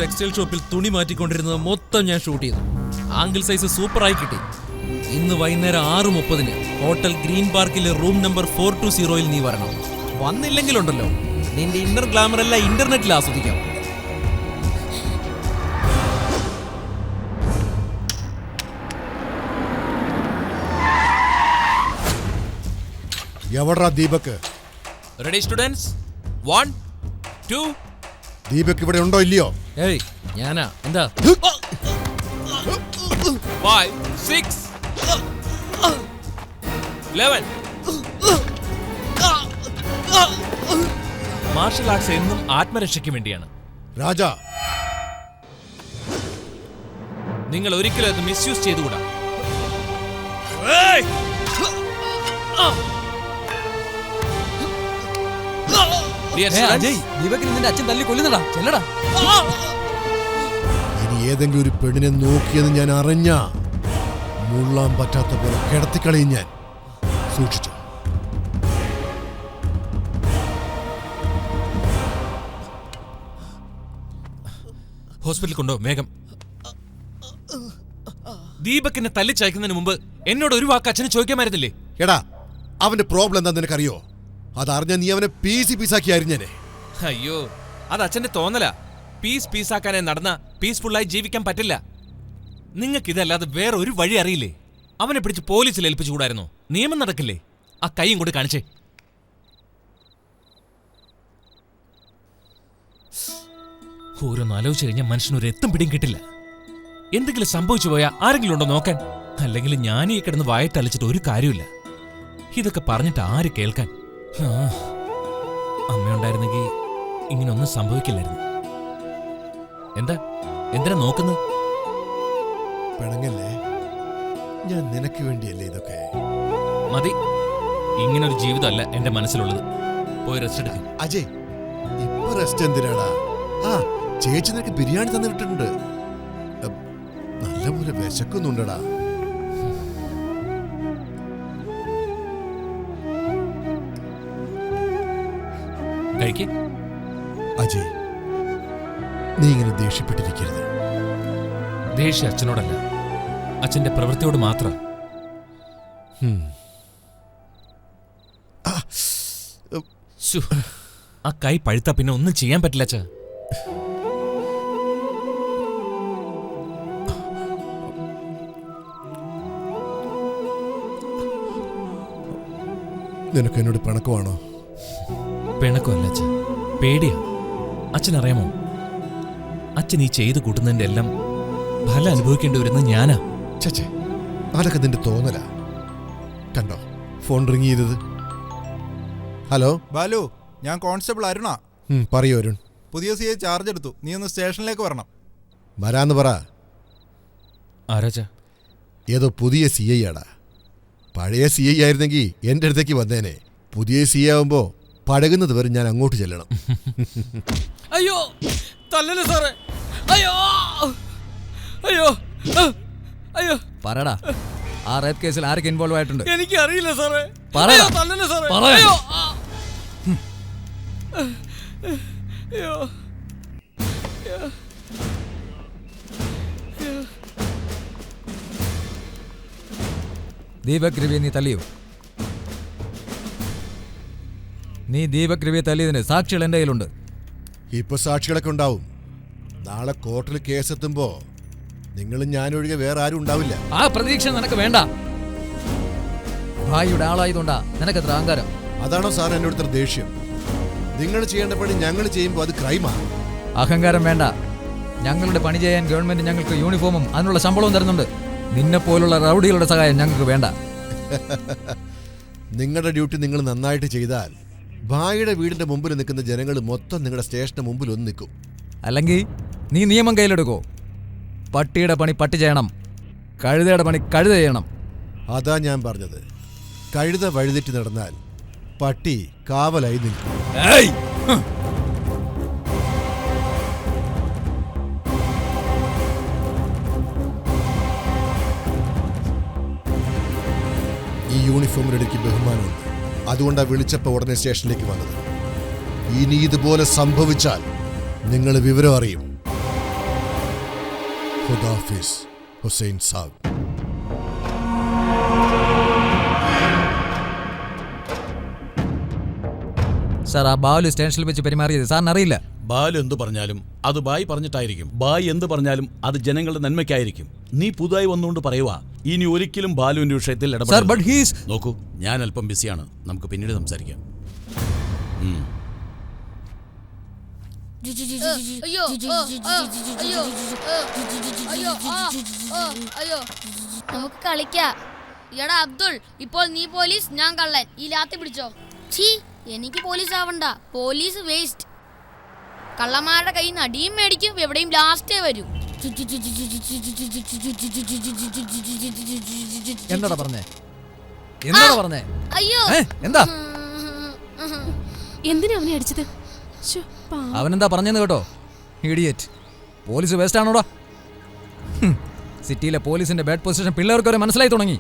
Textile ഷോപ്പിൽ തുണി മാറ്റിക്കൊണ്ടിരുന്നത് മൊത്തം ഞാൻ ഷൂട്ട് ചെയ്തു. ആംഗിൾ സൈസ് സൂപ്പറായി കിട്ടി. ഇന്ന് വൈകുന്നേരം 6:30 ഹോട്ടൽ ഗ്രീൻ പാർക്കിലെ റൂം നമ്പർ 420 നീ വരണം. വന്നില്ലെങ്കിലുണ്ടല്ലോ നിന്റെ ഇന്നർ ഗ്ലാമർ എല്ലാം ഇന്റർനെറ്റിൽ ആസ്വദിക്കാം. എവിടാ ദീപക്? Ready students? 1 2. ദീപക് ഇവിടെ ഉണ്ടോ ഇല്ലയോ? ഏയ് ഞാനാ. എന്താ? 5 6 11. മാർഷൽ ആർട്സ് എന്നും ആത്മരക്ഷയ്ക്ക് വേണ്ടിയാണ് രാജ. നിങ്ങൾ ഒരിക്കലും അത് മിസ്യൂസ് ചെയ്തുകൂടാ. ഇനി ഏതെങ്കിലും ഒരു പെണ്ണിനെ നോക്കിയെന്ന് ഞാൻ അറിഞ്ഞ മുള്ളാൻ പറ്റാത്ത പോലെ കിടത്തിക്കളയും ഞാൻ. സൂക്ഷിച്ചു. ഹോസ്പിറ്റലിൽ കൊണ്ടോ വേഗം. ദീപകിനെ തല്ലിച്ചയക്കുന്നതിന് മുമ്പ് എന്നോട് ഒരു വാക്ക് അച്ഛന് ചോദിക്കാമായിരുന്നില്ലേ? എടാ, അവന്റെ പ്രോബ്ലം എന്താ നിനക്കറിയോ? അതറിഞ്ഞ നീ അവനെ പീസാക്കി അരിഞ്ഞനെ. അയ്യോ, അത് അച്ഛന്റെ തോന്നലാ. പീസാക്കാനെ നടന്ന പീസ്ഫുള്ളായി ജീവിക്കാൻ പറ്റില്ല. നിങ്ങൾക്ക് ഇതല്ലാതെ വേറെ ഒരു വഴി അറിയില്ലേ? അവനെ പിടിച്ച് പോലീസിൽ ഏൽപ്പിച്ചുകൂടായിരുന്നോ? നിയമം നടക്കില്ലേ? ആ കൈയും കൂടി കാണിച്ചേ. ഓരോന്ന് ആലോചിച്ച് കഴിഞ്ഞാൽ മനുഷ്യനൊരു എത്തും പിടിയും കിട്ടില്ല. എന്തെങ്കിലും സംഭവിച്ചു പോയാൽ ആരെങ്കിലും ഉണ്ടോ നോക്കാൻ? അല്ലെങ്കിൽ ഞാൻ ഈ കിടന്ന് വായത്തളിച്ചിട്ട് ഒരു കാര്യമില്ല. ഇതൊക്കെ പറഞ്ഞിട്ട് ആര് കേൾക്കാൻ? അമ്മയുണ്ടായിരുന്നെങ്കിൽ ഇങ്ങനൊന്നും സംഭവിക്കില്ലായിരുന്നു. എന്തിനാ നോക്കുന്നത്? പെണങ്ങല്ലേ, ഞാൻ നിനക്ക് വേണ്ടിയല്ലേ ഇതൊക്കെ. മതി, ഇങ്ങനൊരു ജീവിതമല്ല എന്റെ മനസ്സിലുള്ളത്. പോയി റെസ്റ്റ് എടുക്കും. അജയ്, ഇപ്പൊ റെസ്റ്റ് എന്തിനാടാ? ചേച്ചി നിനക്ക് ബിരിയാണി തന്നിട്ടുണ്ട്. നല്ലപോലെ വിശക്കുന്നുണ്ടടാ. അജയ്, നീ ഇങ്ങനെ ദേഷ്യപ്പെട്ടിരിക്കരുത്. ദേഷ്യം അച്ഛനോടല്ല, അച്ഛന്റെ പ്രവൃത്തിയോട് മാത്രം. ആ കൈ പഴുത്താ പിന്നെ ഒന്നും ചെയ്യാൻ പറ്റില്ല അച്ഛാ. നിനക്ക് എന്നോട് പിണക്കമാണോ? പിണക്കമല്ല അച്ഛൻ, പേടിയാ. അച്ഛനറിയാമോ, അച്ഛൻ ഈ ചെയ്ത് കൂട്ടുന്നതിന്റെ എല്ലാം ഫലം അനുഭവിക്കേണ്ടി വരുന്നത് ഞാനാ. ചേ, അതൊക്കെ നിന്റെ തോന്നലാ. കണ്ടോ ഫോൺ റിങ് ചെയ്തത്? ഹലോ ബാലു, ഞാൻ കോൺസ്റ്റബിൾ അരുണ. പറയൂ അരുൺ. പുതിയ CI ചാർജ് എടുത്തു. നീ ഒന്ന് സ്റ്റേഷനിലേക്ക് വരണം. വരാന്ന് പറ. ആരാച്ചാ? ഏതോ പുതിയ CI ആടാ. പഴയ CI ആയിരുന്നെങ്കിൽ എൻ്റെ അടുത്തേക്ക് വന്നേനെ. പുതിയ CI ആവുമ്പോ പഴകുന്നത് വരെ ഞാൻ അങ്ങോട്ട് ചെല്ലണം. അയ്യോ, തല്ലല്ലേ സാറേ. അയ്യോ അയ്യോ അയ്യോ. പറടാ, ആ റേപ്പ് കേസിൽ ആരൊക്കെ ഇൻവോൾവ് ആയിട്ടുണ്ട്? എനിക്ക് അറിയില്ല സാറേ. പറടാ. തല്ലല്ലേ സാറേ. അയ്യോ അയ്യോ. ദീപക് രവിയെ നീ തല്ലിയോ? നീ ദീപക് രവിയെ തല്ലിയതിന് സാക്ഷികൾ എൻ്റെ കയ്യിലുണ്ട്. ഇപ്പൊ സാക്ഷികളൊക്കെ ഉണ്ടാവും. നാളെ കോർട്ടിൽ കേസെത്തുമ്പോ നിങ്ങളും ഞാനൊഴികെ വേറെ ആരും ഉണ്ടാവില്ല. ആ പ്രതീക്ഷ നിനക്ക് വേണ്ട. ഭായിയുടെ ആളായതുകൊണ്ടാ നിനക്കത്ര അഹങ്കാരം. അതാണോ സാർ എന്നോട് ഇത്ര ദേഷ്യം? നിങ്ങൾ ചെയ്യേണ്ട പണി ഞങ്ങൾ ചെയ്യുമ്പോൾ അത് ക്രൈമാണ്. അഹങ്കാരം വേണ്ട. ഞങ്ങളുടെ പണി ചെയ്യാൻ ഗവൺമെന്റ് ഞങ്ങൾക്ക് യൂണിഫോമും അതിനുള്ള ശമ്പളവും തരുന്നുണ്ട്. നിന്നെ പോലുള്ള റൗഡികളുടെ സഹായം ഞങ്ങൾക്ക് വേണ്ട. നിങ്ങളുടെ ഡ്യൂട്ടി നിങ്ങൾ നന്നായിട്ട് ചെയ്താൽ ഭായിയുടെ വീടിന്റെ മുമ്പിൽ നിൽക്കുന്ന ജനങ്ങൾ മൊത്തം നിങ്ങളുടെ സ്റ്റേഷന് മുമ്പിൽ ഒന്ന് നിൽക്കും. അല്ലെങ്കിൽ നീ നിയമം കയ്യിലെടുക്കോ? പട്ടിയുടെ പണി പട്ടി ചെയ്യണം, കഴുതയുടെ പണി കഴുത ചെയ്യണം. അതാ ഞാൻ പറഞ്ഞത്. കഴുത വഴിതെറ്റി നടന്നാൽ പട്ടി കാവലായി നിൽക്കും. ഈ യൂണിഫോമിനെടുക്ക് ബഹുമാനമുണ്ട്. അതുകൊണ്ടാണ് വിളിച്ചപ്പോൾ ഉടനെ സ്റ്റേഷനിലേക്ക് വന്നത്. ഇനി ഇതുപോലെ സംഭവിച്ചാൽ നിങ്ങൾ വിവരം അറിയും. ഖുദാഫിസ് ഹുസൈൻ സാബ്. സാർ, ആ ബാലു സ്റ്റേഷനിൽ വെച്ച് പെരുമാറിയത് സാറിന് അറിയില്ല. ബാലു എന്തു പറഞ്ഞാലും അത് ബായ് പറഞ്ഞിട്ടായിരിക്കും. ബായ് എന്ത് പറഞ്ഞാലും അത് ജനങ്ങളുടെ നന്മയ്ക്കായിരിക്കും. നീ പുതുതായി വന്നുകൊണ്ട് പറയുക ഇനി ഒരിക്കലും ബാലുവിന്റെ വിഷയത്തിൽ Sir, but ഇടപെടരുത്. he is- നോക്കൂ, ഞാൻ അല്പം ബിസിയാണ്, നമുക്ക് പിന്നീട് സംസാരിക്കാം. അയ്യോ അയ്യോ അയ്യോ അയ്യോ നമുക്ക് കളിക്കാം. എടാ അബ്ദുൾ, ഇപ്പോൾ നീ പോലീസ്, ഞാൻ കള്ളൻ. ഈ ലാത്തി പിടിച്ചോ. ഛീ, എനിക്ക് പോലീസ് ആവണ്ട. Police waste. കള്ളന്മാരുടെ കയ്യിൽ നിന്ന് അടിയും മേടിക്കും, എവിടെയും ലാസ്റ്റേ വരൂ. എന്താടാ പറഞ്ഞേ? എന്താടാ പറഞ്ഞേ? അയ്യോ, എന്താ എന്തിനാ അവനെ അടിച്ചത്? ശ്ശോ, പാവം. അവനെന്താ പറഞ്ഞെന്ന് കേട്ടോ? ഇഡിയറ്റ്. പോലീസ് വേസ്റ്റ് ആണോടാ? സിറ്റിയിലെ പോലീസിന്റെ ബാഡ് പൊസിഷൻ പിള്ളേർക്ക് വരെ മനസ്സിലായി തുടങ്ങി.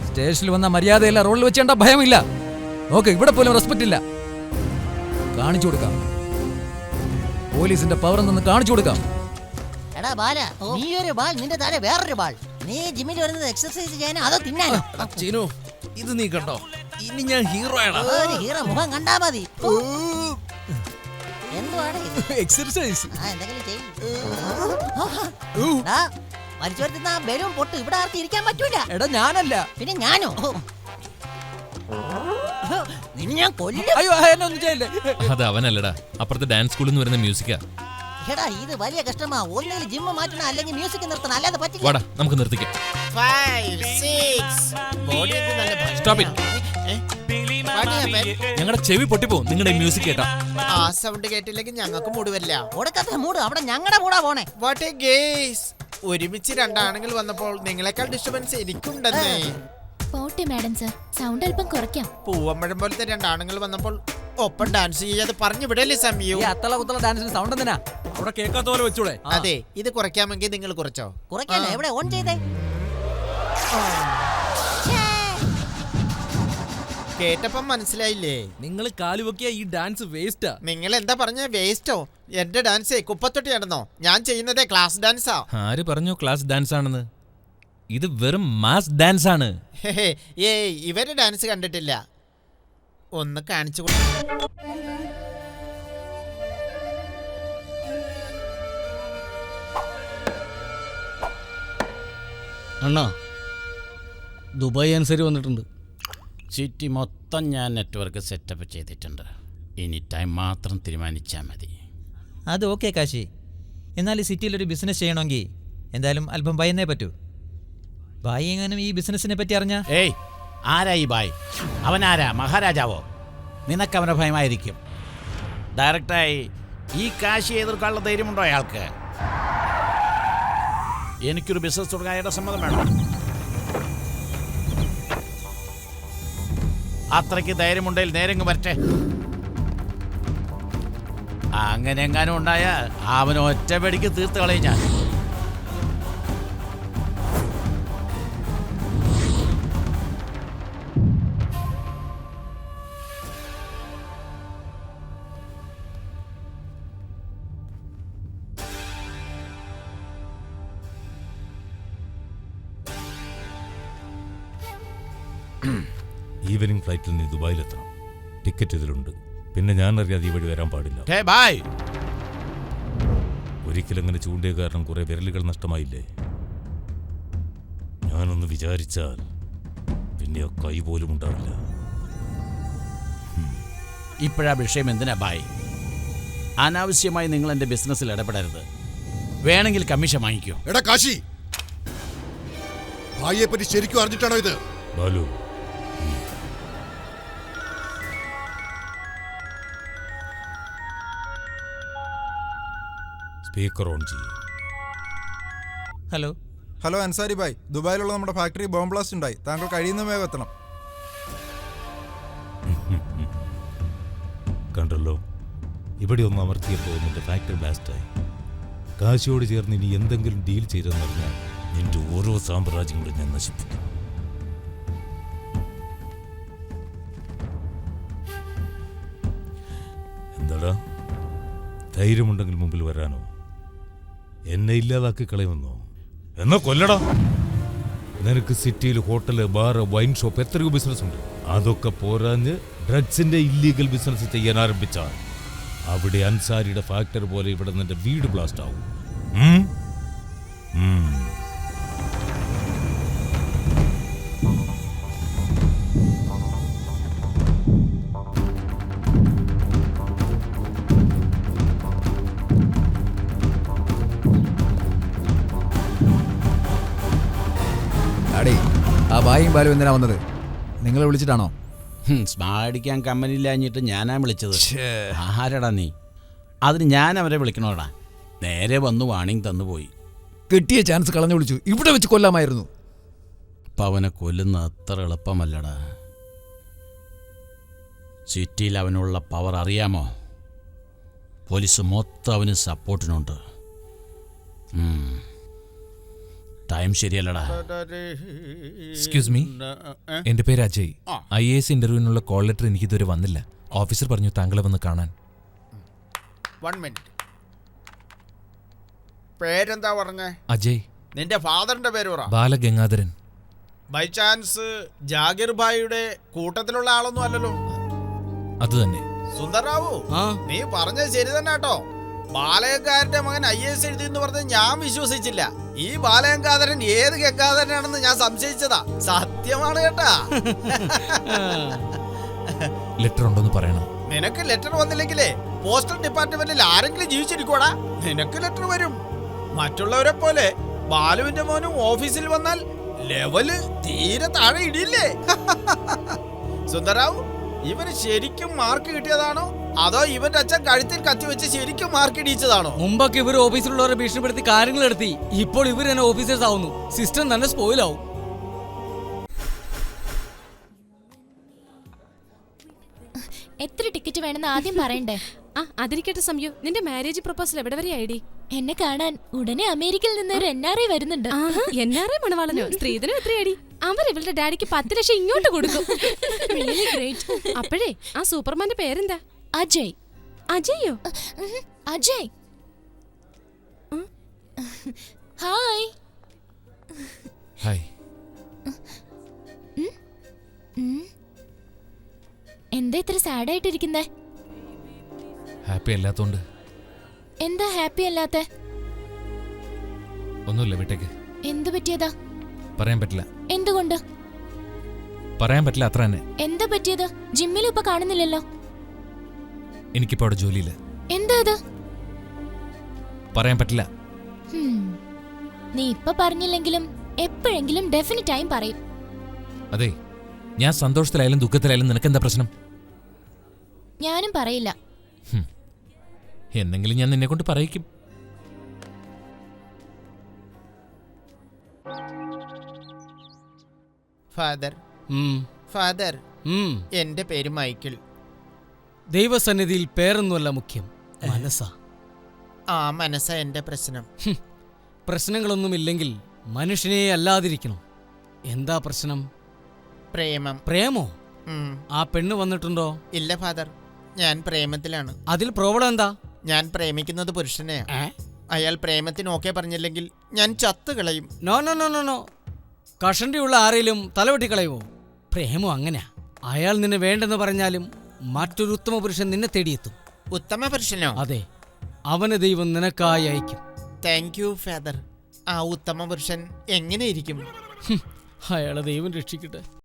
സ്റ്റേഷനിൽ വന്ന മര്യാദയില്ല, റോഡിൽ വെച്ചേണ്ട ഭയമില്ല. നോക്ക്, ഇവിടെ പോലും റെസ്പെക്റ്റ് ഇല്ല. കാണിച്ചു കൊടുക്കാം, പോലീസിന്റെ പവർ നിന്ന് കാണിച്ചു കൊടുക്കാം. എടാ ബാല, നീ ഒരു ബാൾ, നിന്റെ താഴെ വേറൊരു ബാൾ. നീ ജിമ്മിൽ വരുന്നത് എക്സർസൈസ് ചെയ്യാനോ അതോ തിന്നാനോ? ചീനു, ഇത് നീ കണ്ടോ? ഇനി ഞാൻ ഹീറോ ആണ്. ഒരു ഹീറോ മുഖം കണ്ടാ മതി. എന്തുവാണ് ഇത്? എക്സർസൈസ്. ആ, എന്തെങ്കിലും ചെയ്യ്. എടാ, മരിച്ചോർത്തുന്ന ആ ബലൂൺ പൊട്ട് ഇവിടെ ആർക്കും ഇരിക്കാൻ പറ്റൂല. എടാ ഞാനല്ല. പിന്നെ ഞാനോ? നിന്നെ ഞാൻ കൊല്ലും. അയ്യോ, എന്നെ ഒന്നും ചെയ്യല്ലേ. അത് അവനല്ലടാ, അപ്പുറത്തെ ഡാൻസ് സ്കൂളിൽ നിന്ന് വരുന്ന മ്യൂസിക്കാ. എടാ, ഇത് വലിയ കഷ്ടമാ. ഒന്നിൽ ജിമ്മ് മാറ്റണം, അല്ലെങ്കിൽ മ്യൂസിക് നിർത്തണം, അല്ലാതെ പറ്റില്ല. വാടാ, നമുക്ക് നിർത്തിക്കാം. 5, 6. ബോഡി ഒക്കെ നല്ല ഭംഗിയാ. Stop it. What happened? ഞങ്ങളുടെ ചെവി പൊട്ടിപ്പോ നിങ്ങളുടെ മ്യൂസിക് കേട്ടാ. ആ സൗണ്ട് കേട്ടില്ലെങ്കിൽ ഞങ്ങൾക്ക് മൂട് വരില്ല. കൊടുക്കത്തെ മൂട് അവിടെ ഞങ്ങളുടെ മൂടാ പോണേ. What A guys. ഒരുമിച്ച് രണ്ടാണുങ്ങൾ വന്നപ്പോൾ നിങ്ങളെക്കാൾ ഡിസ്റ്റർബൻസ് എനിക്കുണ്ടെന്നേ. പോട്ടെ മാഡം സർ, സൗണ്ട് അല്പം കുറയ്ക്കാം. പൂവമ്പഴം പോലത്തെ രണ്ടാണുങ്ങൾ വന്നപ്പോൾ ഒപ്പം ഡാൻസ് ചെയ്യാതെ പറഞ്ഞു വിടല്ലേ സമയൂ. ഈ അത്തള കുത്തള ഡാൻസിന് സൗണ്ട് എന്തിനാ? അവിടെ കേൾക്കാത്ത പോലെ വെച്ചൂടെ? അതെ, ഇത് കുറയ്ക്കാമെങ്കിൽ നിങ്ങൾ കുറച്ചോ. കുറയ്ക്കാനോ? എവിടെ ഓൺ ചെയ്തേ? കേട്ടപ്പം മനസ്സിലായില്ലേ? നിങ്ങൾ കാലുവെക്കിയ ഈ ഡാൻസ് വേസ്റ്റാ. നിങ്ങൾ എന്താ പറഞ്ഞ വേസ്റ്റോ? എന്റെ ഡാൻസേ കുപ്പത്തൊട്ടി നടന്നോ? ഞാൻ ചെയ്യുന്നതേ ക്ലാസ് ഡാൻസാ. ആര് പറഞ്ഞു ക്ലാസ് ഡാൻസ് ആണെന്ന്? ഇത് വെറും മാസ് ഡാൻസ് ആണ്. ഏയ്, ഇവര് ഡാൻസ് കണ്ടിട്ടില്ല. ഒന്ന് കാണിച്ചു കൊടുക്കും. അണ്ണാ, ദുബായ് അനുസരിച്ച് വന്നിട്ടുണ്ട്. സിറ്റി മൊത്തം ഞാൻ നെറ്റ്വർക്ക് സെറ്റപ്പ് ചെയ്തിട്ടുണ്ട്. ഇനി ടൈം മാത്രം തീരുമാനിച്ചാൽ മതി. അത് ഓക്കെ കാശി. എന്നാൽ ഈ സിറ്റിയിലൊരു ബിസിനസ് ചെയ്യണമെങ്കിൽ എന്തായാലും അല്പം ഭയന്നേ പറ്റൂ. ബായി എങ്ങാനും ഈ ബിസിനസ്സിനെ പറ്റി അറിഞ്ഞാ? ഏയ്, ആരാ ഈ ബായ്? അവനാരാ? മഹാരാജാവോ? നിനക്കവനെ ഭയമായിരിക്കും. ഡയറക്റ്റായി ഈ കാശി എതിർക്കാനുള്ള ധൈര്യമുണ്ടോ അയാൾക്ക്? എനിക്കൊരു ബിസിനസ് തുടങ്ങാൻ അയാളുടെ സമ്മതം വേണം. അത്രയ്ക്ക് ധൈര്യമുണ്ടെങ്കിൽ നേരെങ്ങ് വരട്ടെ. അങ്ങനെ എങ്ങാനും ഉണ്ടായാൽ അവന് ഒറ്റപടിക്ക് തീർത്ത് കളയും ഞാൻ. ഈവനിങ് ഫ്ലൈറ്റിൽ നീ ദുബായിലെത്തണം. ടിക്കറ്റ് ഇതിലുണ്ട്. പിന്നെ ഞാൻ അറിയാതെ ഈ വഴി വരാൻ പാടില്ല. ഒരിക്കലങ്ങനെ ചൂണ്ടിയ കാരണം കുറെ വിരലുകൾ നഷ്ടമായില്ലേ? ഞാനൊന്ന് വിചാരിച്ചാൽ പിന്നെ ആ കൈ പോലും ഉണ്ടാവില്ല. ഇപ്പോഴാ വിഷയം എന്തിനാ ബായ്? അനാവശ്യമായി നിങ്ങൾ എൻ്റെ ബിസിനസ്സിൽ ഇടപെടരുത്. വേണമെങ്കിൽ കമ്മീഷൻ വാങ്ങിക്കോ. എടാ കാശി, ഭായിയെ പറ്റി ശരിക്കും അറിഞ്ഞിട്ടാണോ ഇത്? ബാലു, സ്പീക്കർ ഓൺ ചെയ്യും. ഹലോ ഹലോ അൻസാരി ഭായ്, ദുബായിലുള്ള നമ്മുടെ ഫാക്ടറി ബോംബ് ബ്ലാസ്റ്റ് ഉണ്ടായി. താങ്കൾ കഴിയുന്ന വേഗം എത്തണം. കണ്ടല്ലോ, ഇവിടെ ഒന്ന് അമർത്തിയപ്പോൾ നിന്റെ ഫാക്ടറി ബ്ലാസ്റ്റായി. കാശിയോട് ചേർന്ന് ഇനി എന്തെങ്കിലും ഡീൽ ചെയ്തെന്ന് പറഞ്ഞാൽ നിന്റെ ഓരോ സാമ്രാജ്യങ്ങളും ഞാൻ നശിപ്പിക്കും. എന്താടാ, ധൈര്യമുണ്ടെങ്കിൽ മുമ്പിൽ വരാനോ? എന്നെ ഇല്ലാതാക്കി കളയുമെന്നോ? എന്നാ കൊല്ലടാ. നിനക്ക് സിറ്റിയിൽ ഹോട്ടല്, ബാറ്, വൈൻ ഷോപ്പ് എത്രയോ ബിസിനസ് ഉണ്ട്. അതൊക്കെ പോരാഞ്ഞ് ഡ്രഗ്സിന്റെ ഇല്ലീഗൽ ബിസിനസ് ചെയ്യാൻ ആരംഭിച്ചാൽ അവിടെ അൻസാരിയുടെ ഫാക്ടറി പോലെ ഇവിടെ നിന്റെ വീട് ബ്ലാസ്റ്റ് ആവും. അടേ, ആ ബായും ബാലും എന്തിനാ വന്നത്? നിങ്ങളെ വിളിച്ചിട്ടാണോ? സ്മാടിക്കാൻ കമ്പനിയില്ലാഞ്ഞിട്ട് ഞാനാ വിളിച്ചത്. ആഹാരടാ നീ? അതിന് ഞാൻ അവരെ വിളിക്കണോടാ? നേരെ വന്നു വാണിംഗ് തന്നു പോയി. കിട്ടിയ ചാൻസ് കളഞ്ഞു വിളിച്ചു. ഇവിടെ വെച്ച് കൊല്ലാമായിരുന്നു. അപ്പം അവനെ കൊല്ലുന്ന അത്ര എളുപ്പമല്ലടാ. സിറ്റിയിൽ അവനുള്ള പവർ അറിയാമോ? പോലീസ് മൊത്തം അവന് സപ്പോർട്ടിനുണ്ട്. ടൈം ശരിയല്ലടാ. എക്സ്ക്യൂസ് മീ, എന്റെ പേര് അജയ്. IAS ഇന്റർവ്യൂവിനുള്ള കോൾ ലെറ്റർ എനിക്കിതുവരെ വന്നില്ല. ഓഫീസർ പറഞ്ഞു താങ്കളെ വന്ന് കാണാൻ. 1 മിനിറ്റ്. പേരെന്താ പറഞ്ഞേ? അജയ്. നിന്റെ ഫാദറിന്റെ പേര് പറ. ബാലഗംഗാധരൻ. ബൈ ചാൻസ് ജാഗിർ ഭായിയുടെ കൂട്ടത്തിലുള്ള ആളൊന്നും അല്ലല്ലോ? അത് തന്നെ. സുന്ദർറാവു, നീ പറഞ്ഞത് ശരി തന്നെ കേട്ടോ. ബാലഗംഗാധരന്റെ മകൻ IAS എഴുതി എന്ന് പറഞ്ഞ് ഞാൻ വിശ്വസിച്ചില്ല. ഈ ബാലഗംഗാധരൻ ഏത് ഗംഗാധരനാണെന്ന് ഞാൻ സംശയിച്ചതാ. സത്യമാണ് കേട്ടാ. ലെറ്റർ ഉണ്ടോന്ന് പറയണം. നിനക്ക് ലെറ്റർ വന്നില്ലെങ്കിലേ പോസ്റ്റൽ ഡിപ്പാർട്ട്മെന്റിൽ ആരെങ്കിലും ജീവിച്ചിരിക്കോടാ? നിനക്ക് ലെറ്റർ വരും. മറ്റുള്ളവരെ പോലെ ബാലുവിന്റെ മോനും ഓഫീസിൽ വന്നാൽ ലെവല് തീരെ താഴെ ഇടിയില്ലേ? സുന്ദറാവു, ഇവന് ശരിക്കും മാർക്ക് കിട്ടിയതാണോ അതോ ഇവന്റെ അച്ഛൻ കഴുത്തിൽ കത്തിവെച്ച് ശരിക്കും മാർക്ക് ഇടിയിച്ചതാണോ? മുമ്പൊക്കെ ഇവർ ഓഫീസിലുള്ളവരെ ഭീഷണിപ്പെടുത്തി കാര്യങ്ങൾ നടത്തി. ഇപ്പോൾ ഇവർ തന്നെ ഓഫീസേഴ്സ് ആവുന്നു. സിസ്റ്റം തന്നെ സ്പോയിലാവും. എത്ര ടിക്കറ്റ് വേണമെന്ന് ആദ്യം പറയണ്ടേ? അതിരിക്കട്ടെ സംയു, നിന്റെ മാരേജ് പ്രപ്പോസൽ എവിടെ വരെ ഐഡി? എന്നെ കാണാൻ ഉടനെ അമേരിക്കയിൽ നിന്ന് ഒരു NRI വരുന്നുണ്ട്. NRI മണവാളനോ? സ്ത്രീധനം എത്ര ഐഡി? അവർ ഇവളുടെ ഡാഡിക്ക് 10 ലക്ഷം ഇങ്ങോട്ട് കൊടുക്കും. Really great. അപ്പോഴേ ആ സൂപ്പർമാന്റെ പേരെന്താ? അജയ്. അജയോ? അജയ്. ഹായ്. ഹായ്. എന്താ ഇത്ര സാഡ് ആയിട്ടിരിക്കുന്നേ? ഹാപ്പി അല്ലാത്തോണ്ട്. എന്താ ഹാപ്പി അല്ലാത്ത? ഒന്നുമില്ല, വിട്ടേക്ക്. എന്തു പറ്റിയതാ? പറയാൻ പറ്റില്ല. എന്തുകൊണ്ട്? പറയാൻ പറ്റില്ല, അത്ര തന്നെ. എന്താ പറ്റിയത്? ജിമ്മിലും ഇപ്പൊ കാണുന്നില്ലല്ലോ. എനിക്കിപ്പോ അവിടെ ജോലിയില്ല. എന്താ അത്? പറയാൻ പറ്റില്ല. നീ ഇപ്പൊ പറഞ്ഞില്ലെങ്കിലും എപ്പോഴെങ്കിലും ഡെഫിനറ്റ് ആയും പറയും. അതെ, ഞാൻ സന്തോഷത്തിലായാലും ദുഃഖത്തിലായാലും നിനക്കെന്താ പ്രശ്നം? ഞാനും പറയില്ല. എന്നെങ്കിലും ഞാൻ നിന്നെ കൊണ്ട് പറയിക്കും. ഫാദർ, ഫാദർ, എന്റെ പേര് മൈക്കിൾ. ദൈവസന്നിധിയിൽ പേരൊന്നുമല്ല മുഖ്യം, മനസ്സാ. ആ മനസ്സാ എന്റെ പ്രശ്നം. പ്രശ്നങ്ങളൊന്നുമില്ലെങ്കിൽ മനുഷ്യനെ അല്ലാതിരിക്കണം. എന്താ പ്രശ്നം? പ്രേമം. പ്രേമോ? ആ പെണ്ണ് വന്നിട്ടുണ്ടോ? ഇല്ല ഫാദർ, ഞാൻ പ്രേമത്തിലാണ്. അതിൽ പ്രോബ്ലം എന്താ? ഞാൻ പ്രേമിക്കുന്നത് പുരുഷനെയാ. അയാൾ പ്രേമത്തിന് ഓക്കെ പറഞ്ഞില്ലെങ്കിൽ ഞാൻ ചത്തുകളയും. No no no no no. കഷണ്ടിയുള്ള ആരെയും തലവെട്ടിക്കളയുമോ? പ്രേമം അങ്ങനെയാ. അയാൾ നിന്നെ വേണ്ടെന്ന് പറഞ്ഞാലും മറ്റൊരു ഉത്തമ പുരുഷൻ നിന്നെ തേടിയെത്തും. ഉത്തമ പുരുഷനോ? അതെ, അവന് ദൈവം നിനക്കായി അയക്കും. Thank you father. ആ ഉത്തമ പുരുഷൻ എങ്ങനെയിരിക്കും? അയാളെ ദൈവം രക്ഷിക്കട്ടെ.